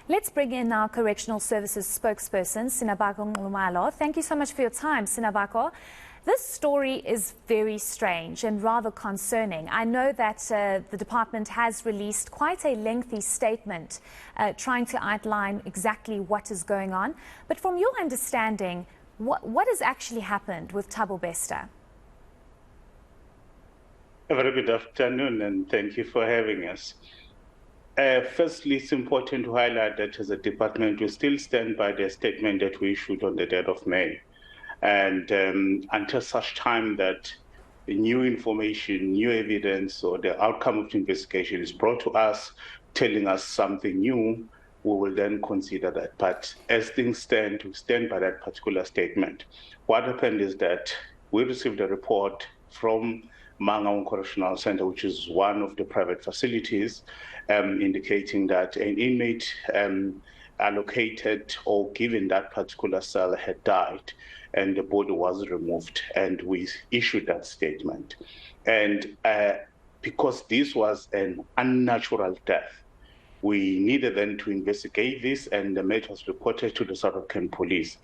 Let's bring in our Correctional Services spokesperson, Sinabako Ngumalo. Thank you so much for your time, Sinabako. This story is very strange and rather concerning. I know that the department has released quite a lengthy statement trying to outline exactly what is going on. But from your understanding, what has actually happened with Tubbo Besta? A very good afternoon, and thank you for having us. Firstly, it's important to highlight that as a department, we still stand by the statement that we issued on the 3rd of May. And until such time that new information, new evidence, or the outcome of the investigation is brought to us, telling us something new, we will then consider that. But as things stand, we stand by that particular statement. What happened is that we received a report from Mangaung Correctional Center, which is one of the private facilities, indicating that an inmate allocated or given that particular cell had died, and the body was removed, and we issued that statement. And because this was an unnatural death, we needed then to investigate this, and the matter was reported to the South African police.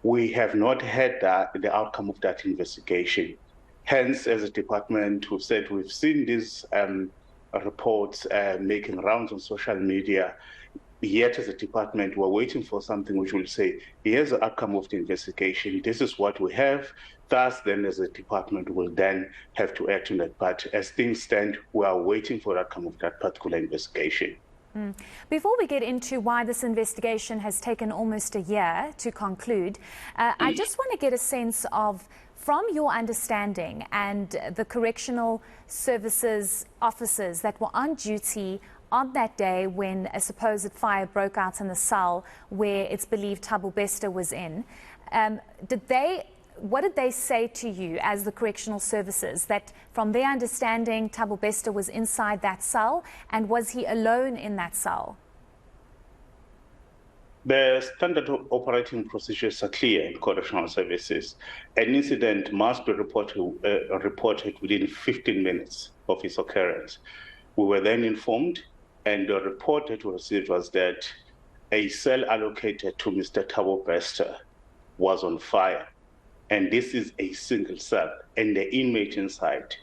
We have not had the outcome of that investigation. Hence, as a department, we've said we've seen these reports making rounds on social media. Yet, as a department, we're waiting for something which will say, here's the outcome of the investigation, this is what we have. Thus, then, as a department, we'll then have to act on that. But as things stand, we are waiting for the outcome of that particular investigation. Before we get into why this investigation has taken almost a year to conclude, I just want to get a sense of, from your understanding and the Correctional Services officers that were on duty on that day when a supposed fire broke out in the cell where it's believed Tubbo Besta was in, what did they say to you as the Correctional Services, that from their understanding Tubbo Besta was inside that cell, and was he alone in that cell? The standard operating procedures are clear in Correctional Services. An incident must be reported within 15 minutes of its occurrence. We were then informed, and the report that we received was that a cell allocated to Mr. Tubbo Besta was on fire. And this is a single cell, and the inmate inside,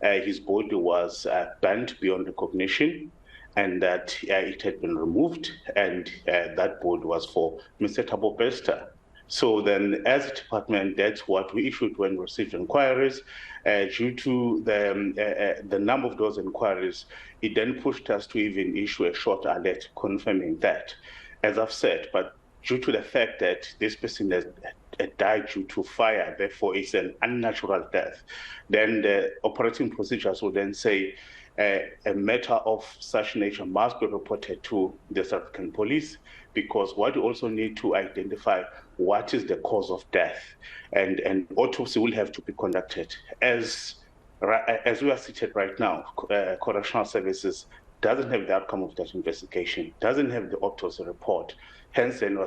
his body was burnt beyond recognition, and that it had been removed, and that body was for Mr. Tubbo Besta. So then, as a department, that's what we issued when we received inquiries. Due to the number of those inquiries, it then pushed us to even issue a short alert confirming that. As I've said, but due to the fact that this person has died due to fire, therefore it's an unnatural death, then the operating procedures will then say a matter of such nature must be reported to the South African police, because what you also need to identify what is the cause of death, and autopsy will have to be conducted. As we are seated right now, Correctional Services doesn't have the outcome of that investigation, doesn't have the autopsy report. Hence, then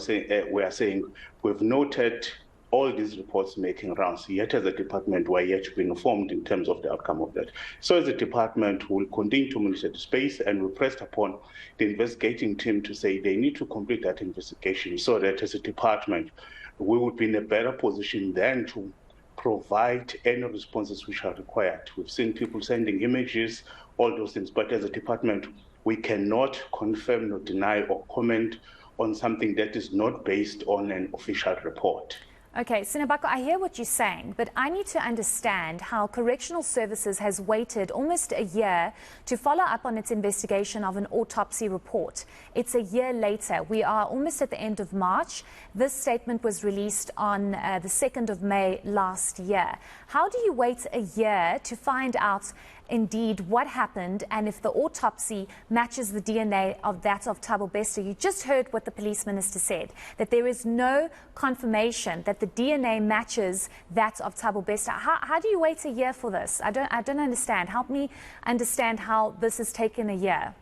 we are saying we've noted all these reports making rounds, yet as a department, we're yet to be informed in terms of the outcome of that. So as a department, we'll continue to monitor the space, and we pressed upon the investigating team to say they need to complete that investigation, so that as a department, we would be in a better position then to provide any responses which are required. We've seen people sending images, all those things, but as a department, we cannot confirm nor deny or comment on something that is not based on an official report. Okay, Sinabako, I hear what you're saying, but I need to understand how Correctional Services has waited almost a year to follow up on its investigation of an autopsy report. It's a year later. We are almost at the end of March. This statement was released on the 2nd of May last year. How do you wait a year to find out indeed what happened, and if the autopsy matches the DNA of that of Tubbo Besta? You just heard what the police minister said, that there is no confirmation that the DNA matches that of Tubbo Besta. How do you wait a year for this? I don't understand. Help me understand how this has taken a year.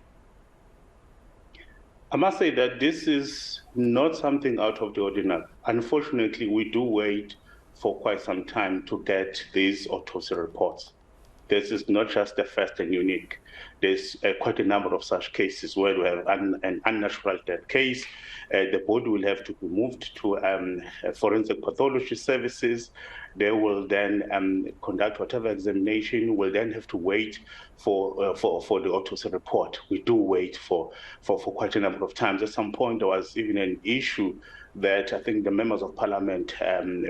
I must say that this is not something out of the ordinary. Unfortunately, we do wait for quite some time to get these autopsy reports. This is not just the first and unique. there's quite a number of such cases where we have an unnatural death case. The body will have to be moved to forensic pathology services. They will then conduct whatever examination. Will then have to wait for the autopsy report. We do wait for quite a number of times. At some point, there was even an issue that I think the members of parliament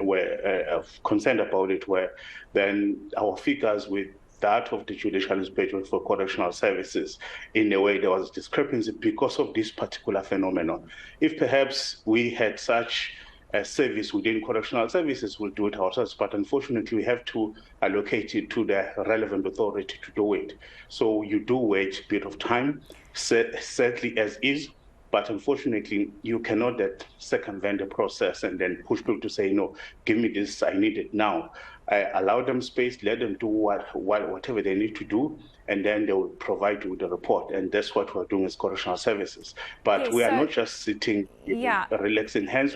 were concerned about it, where then our figures with that of the Judicial Inspectorate for Correctional Services, in a way there was discrepancy because of this particular phenomenon. If perhaps we had such a service within Correctional Services, we'll do it ourselves, but unfortunately we have to allocate it to the relevant authority to do it. So you do wait a bit of time, sadly as is, but unfortunately, you cannot circumvent the process and then push people to say, no, give me this, I need it now. Allow them space, let them do whatever they need to do, and then they will provide you with the report. And that's what we're doing as Correctional Services. But we are not just sitting, relaxing hands.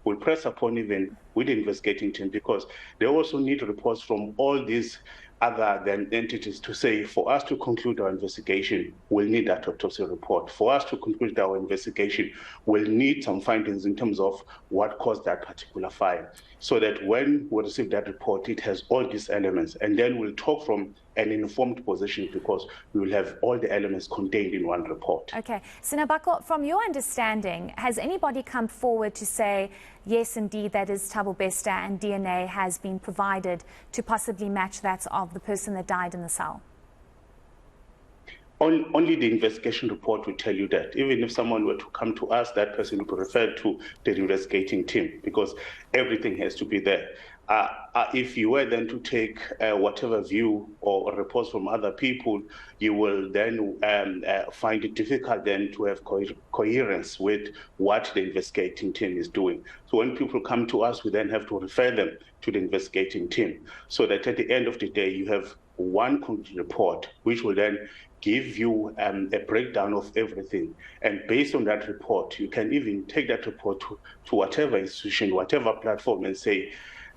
We'll press upon even with the investigating team, because they also need reports from all these other than entities to say, for us to conclude our investigation, we'll need that autopsy report. For us to conclude our investigation, we'll need some findings in terms of what caused that particular fire, so that when we receive that report, it has all these elements. And then we'll talk from an informed position, because we will have all the elements contained in one report. Okay. Sinabako, from your understanding, has anybody come forward to say, yes, indeed, that is Tubbo Besta, and DNA has been provided to possibly match that of the person that died in the cell? Only the investigation report will tell you that. Even if someone were to come to us, that person will be referred to the investigating team, because everything has to be there. If you were then to take whatever view or reports from other people, you will then find it difficult then to have coherence with what the investigating team is doing. So when people come to us, we then have to refer them to the investigating team, so that at the end of the day, you have one complete report, which will then give you a breakdown of everything. And based on that report, you can even take that report to whatever institution, whatever platform, and say,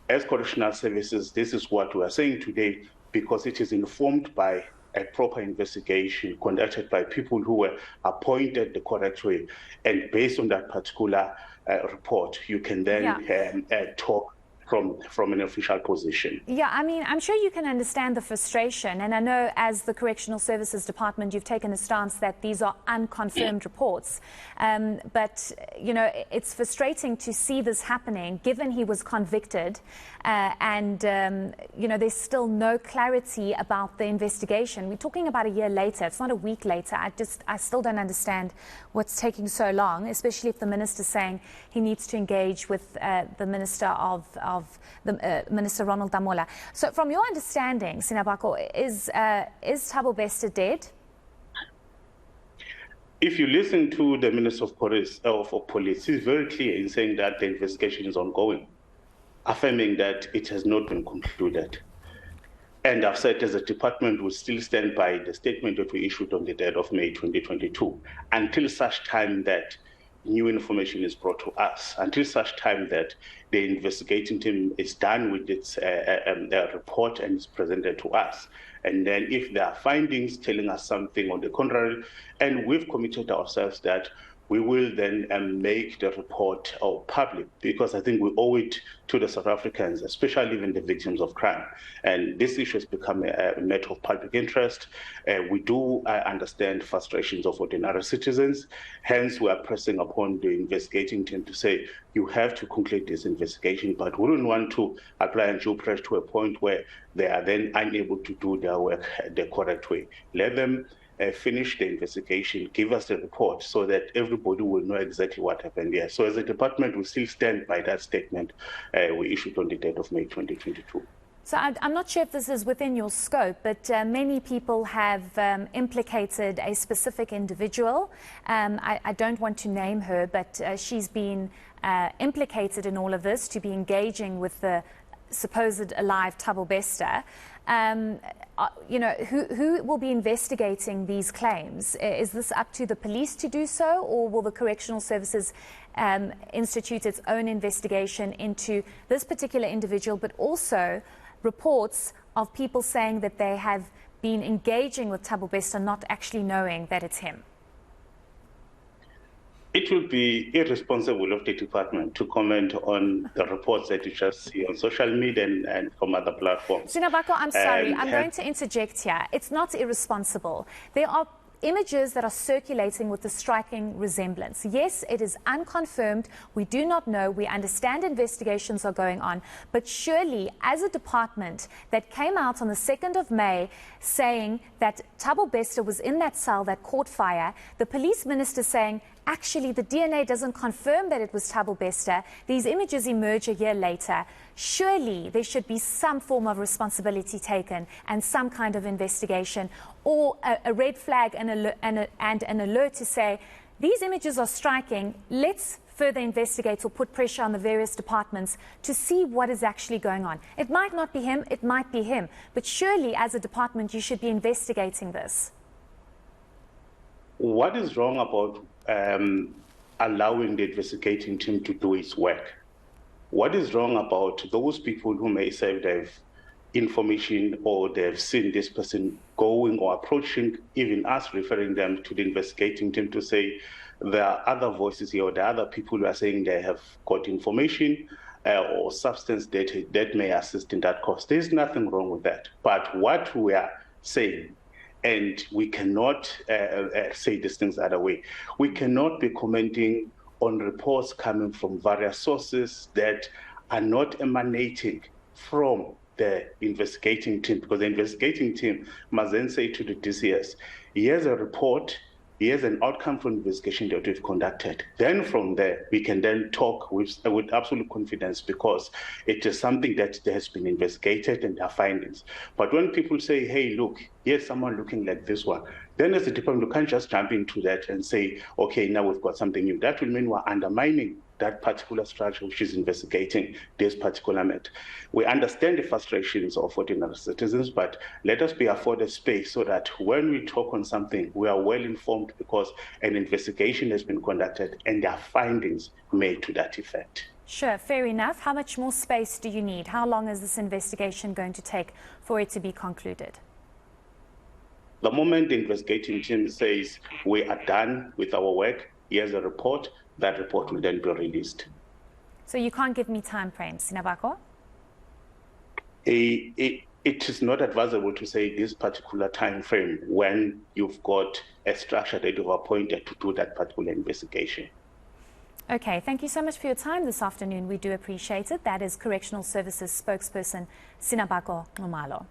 as Correctional Services, this is what we are saying today, because it is informed by a proper investigation conducted by people who were appointed the correct way. And based on that particular report, you can then talk from an official position. Yeah, I mean, I'm sure you can understand the frustration. And I know as the Correctional Services Department, you've taken a stance that these are unconfirmed reports. But, you know, it's frustrating to see this happening, given he was convicted. You know, there's still no clarity about the investigation. We're talking about a year later. It's not a week later. I still don't understand what's taking so long, especially if the minister's saying he needs to engage with the Minister Minister Ronald Damola. So from your understanding, Sinabako, is Tubbo Besta dead? If you listen to the Minister of Police, he's very clear in saying that the investigation is ongoing, affirming that it has not been concluded. And I've said as a department, we still stand by the statement that we issued on the 3rd of May 2022, until such time that new information is brought to us, until such time that the investigating team is done with its report and is presented to us. And then if there are findings telling us something on the contrary, and we've committed ourselves that we will then make the report public, because I think we owe it to the South Africans, especially even the victims of crime. And this issue has become a matter of public interest. We do understand frustrations of ordinary citizens. Hence, we are pressing upon the investigating team to say, you have to conclude this investigation, but we don't want to apply undue pressure to a point where they are then unable to do their work the correct way. Let them finish the investigation, give us the report, so that everybody will know exactly what happened here. So as a department, we still stand by that statement we issued on the 3rd of May 2022. So I'm not sure if this is within your scope, but many people have implicated a specific individual. I don't want to name her, but she's been implicated in all of this, to be engaging with the supposed alive Tubbo Besta. You know, who will be investigating these claims? Is this up to the police to do so, or will the Correctional Services institute its own investigation into this particular individual, but also reports of people saying that they have been engaging with Tubbo Besta not actually knowing that it's him? It will be irresponsible of the department to comment on the reports that you just see on social media and from other platforms. Sinabako, I'm sorry. I'm going to interject here. It's not irresponsible. There are images that are circulating with the striking resemblance. Yes, it is unconfirmed. We do not know. We understand investigations are going on. But surely, as a department that came out on the 2nd of May saying that Tubbo Besta was in that cell that caught fire, the police minister saying, actually, the DNA doesn't confirm that it was Tubbo Besta. These images emerge a year later. Surely there should be some form of responsibility taken and some kind of investigation, or a red flag and an alert to say, these images are striking. Let's further investigate or put pressure on the various departments to see what is actually going on. It might not be him, it might be him. But surely, as a department, you should be investigating this. What is wrong about allowing the investigating team to do its work? What is wrong about those people who may say they've information or they've seen this person going or approaching, even us referring them to the investigating team to say there are other voices here, or there are other people who are saying they have got information or substance data that may assist in that cause. There's nothing wrong with that. But what we are saying, and we cannot say these things the other way, we cannot be commenting on reports coming from various sources that are not emanating from the investigating team, because the investigating team must then say to the DCS, here's a report, here's an outcome from the investigation that we've conducted. Then from there, we can then talk with absolute confidence, because it is something that has been investigated and there are findings. But when people say, hey, look, here's someone looking like this one, then as a department, you can't just jump into that and say, okay, now we've got something new. That will mean we're undermining that particular structure which is investigating this particular matter. We understand the frustrations of ordinary citizens, but let us be afforded space so that when we talk on something, we are well informed, because an investigation has been conducted and there are findings made to that effect. Sure, fair enough. How much more space do you need? How long is this investigation going to take for it to be concluded? The moment the investigating team says we are done with our work, here's a report, that report will then be released. So you can't give me time frames, Sinabako? It is not advisable to say this particular time frame when you've got a structure that you've appointed to do that particular investigation. Okay, thank you so much for your time this afternoon. We do appreciate it. That is Correctional Services spokesperson Sinabako Nxumalo.